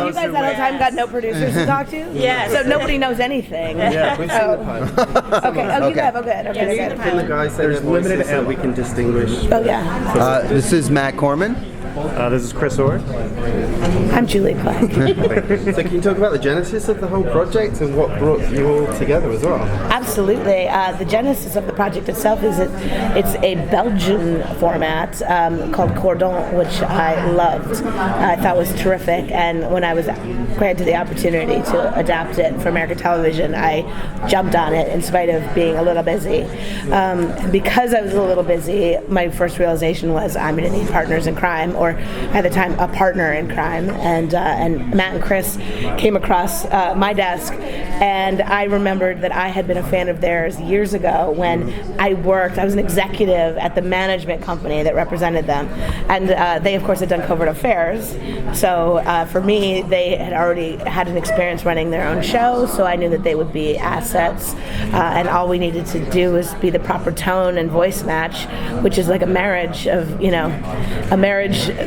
you guys that whole time got no producers to talk to? Yes. So nobody knows anything. Yeah, we've seen the pilot. Okay. Oh, you have. Oh, good. Okay. Can the guys say their voices so we can distinguish? Oh, yeah. This is Matt Corman. This is Chris Orth. I'm Julie Plec. So can you talk about the genesis of the whole project and what brought you all together as well? Absolutely. The genesis of the project itself is it's a Belgian format called Cordon, which I loved. I thought was terrific. And when I was granted the opportunity to adapt it for American television, I jumped on it in spite of being a little busy. Because I was a little busy, my first realization was I'm going to need partners in crime, or at the time a partner in crime, and Matt and Chris came across my desk, and I remembered that I had been a fan of theirs years ago when I was an executive at the management company that represented them, and they of course had done covert affairs, so for me they had already had an experience running their own show, so I knew that they would be assets, and all we needed to do was be the proper tone and voice match, which is like a marriage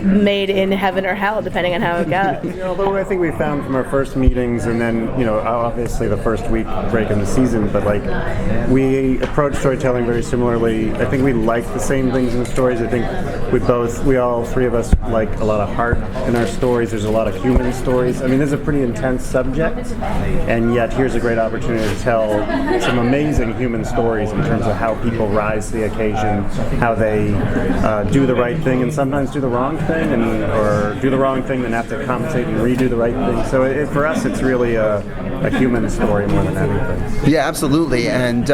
made in heaven or hell, depending on how it goes. Although I think we found from our first meetings, and then obviously the first week break in the season, but like we approach storytelling very similarly. I think we like the same things in the stories. I think we all three of us like a lot of heart in our stories. There's a lot of human stories. I mean, this is a pretty intense subject, and yet here's a great opportunity to tell some amazing human stories in terms of how people rise to the occasion, how they do the right thing and sometimes do the wrong thing, or do the wrong thing then have to compensate and redo the right thing. So for us, it's really a human story more than anything. Yeah, absolutely. And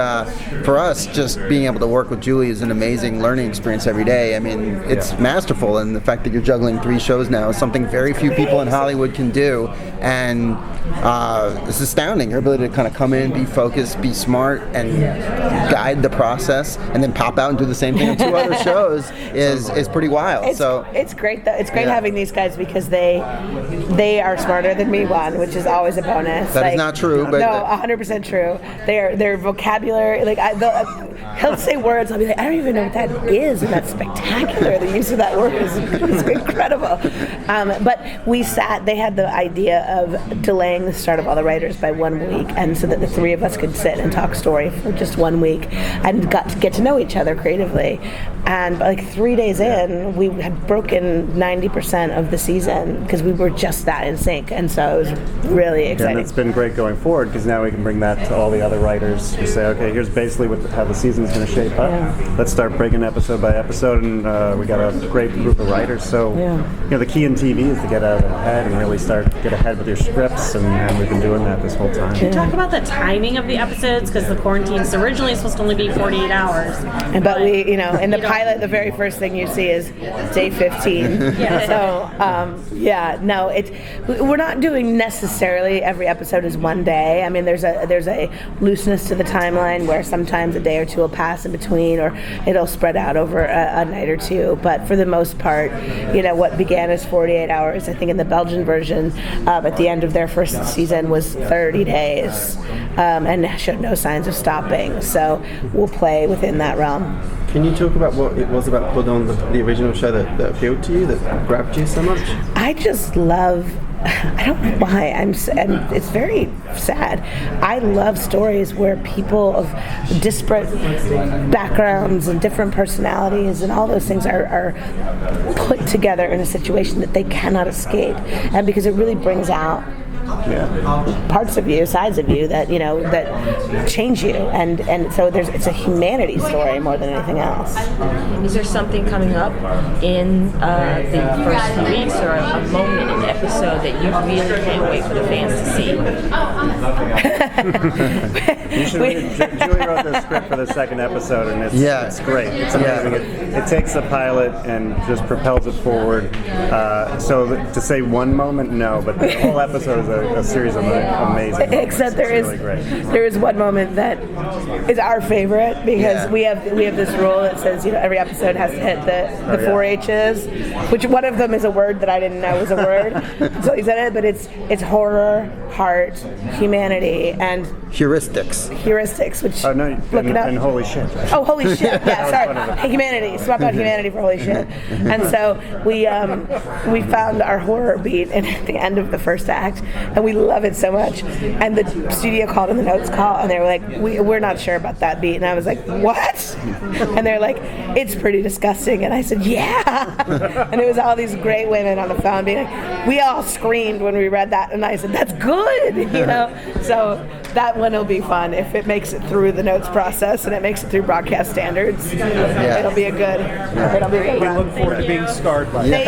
for us, just being able to work with Julie is an amazing learning experience every day. I mean, it's masterful, and the fact that you're juggling 3 shows now is something very few people in Hollywood can do. And it's astounding. Your ability to kind of come in, be focused, be smart, and guide the process, and then pop out and do the same thing on 2 other shows is pretty wild. It's great though. It's great having these guys because they are smarter than me, which is always a bonus. That is not true, but no, 100% true. Their vocabulary, he'll say words. I'll be like, I don't even know what that is, and that's spectacular. The use of that word is incredible. But they had the idea of delaying the start of all the writers by 1 week, and so that the 3 of us could sit and talk story for just 1 week and got to get to know each other creatively. And like 3 days in, we had broken 90% of the season because we were just that in sync, and so it was really exciting. And it's been great going forward because now we can bring that to all the other writers who say, okay, here's basically how the season's going to shape up. Yeah. Let's start breaking episode by episode, and we got a great group of writers. So the key in TV is to get out ahead and really get ahead with your scripts, and we've been doing that this whole time. Can you talk about the timing of the episodes? Because the quarantine's originally supposed to only be 48 hours. But we, in the pilot, the very first thing you see is day 15. We're not doing necessarily every episode is 1 day. I mean, there's a looseness to the timeline where sometimes a day or 2 will pass in between, or it'll spread out over a night or 2. But for the most part, what began as 48 hours, I think in the Belgian version, at the end of their first season was 30 days, and showed no signs of stopping. So we'll play within that realm. Can you talk about what it was about Cordon, the original show, that appealed to you, that grabbed you so much? I just love, I don't know why, it's very sad. I love stories where people of disparate backgrounds and different personalities and all those things are put together in a situation that they cannot escape. And because it really brings out parts of you, sides of you that that change you, and so it's a humanity story more than anything else. Is there something coming up in the first few weeks, or a moment in the episode that you really can't wait for the fans to see? Julie wrote the script for the second episode, and it's great. It's amazing. It takes the pilot and just propels it forward. So to say one moment, no, but the whole episode a series of amazing moments. Except It's really great. there is one moment that is our favorite because Yeah. we have this rule that says every episode has to hit the yeah. 4 H's, which one of them is a word that I didn't know was a word until he said it. But it's horror, heart, humanity, and heuristics. Which Oh no, look it up. and holy shit. Oh, holy shit! Yeah, sorry. Hey, humanity. Swap out humanity for holy shit. And so we found our horror beat at the end of the first act, and we love it so much. And the studio called in the notes call, and they were like, "We're not sure about that beat." And I was like, "What?" And they're like, "It's pretty disgusting." And I said, "Yeah." And it was all these great women on the phone being like, "We all screamed when we read that," and I said, "That's good," you know. So that one will be fun if it makes it through the notes process and it makes it through broadcast standards. It'll be a good. It'll be a good We run. look forward to being scarred by it. They-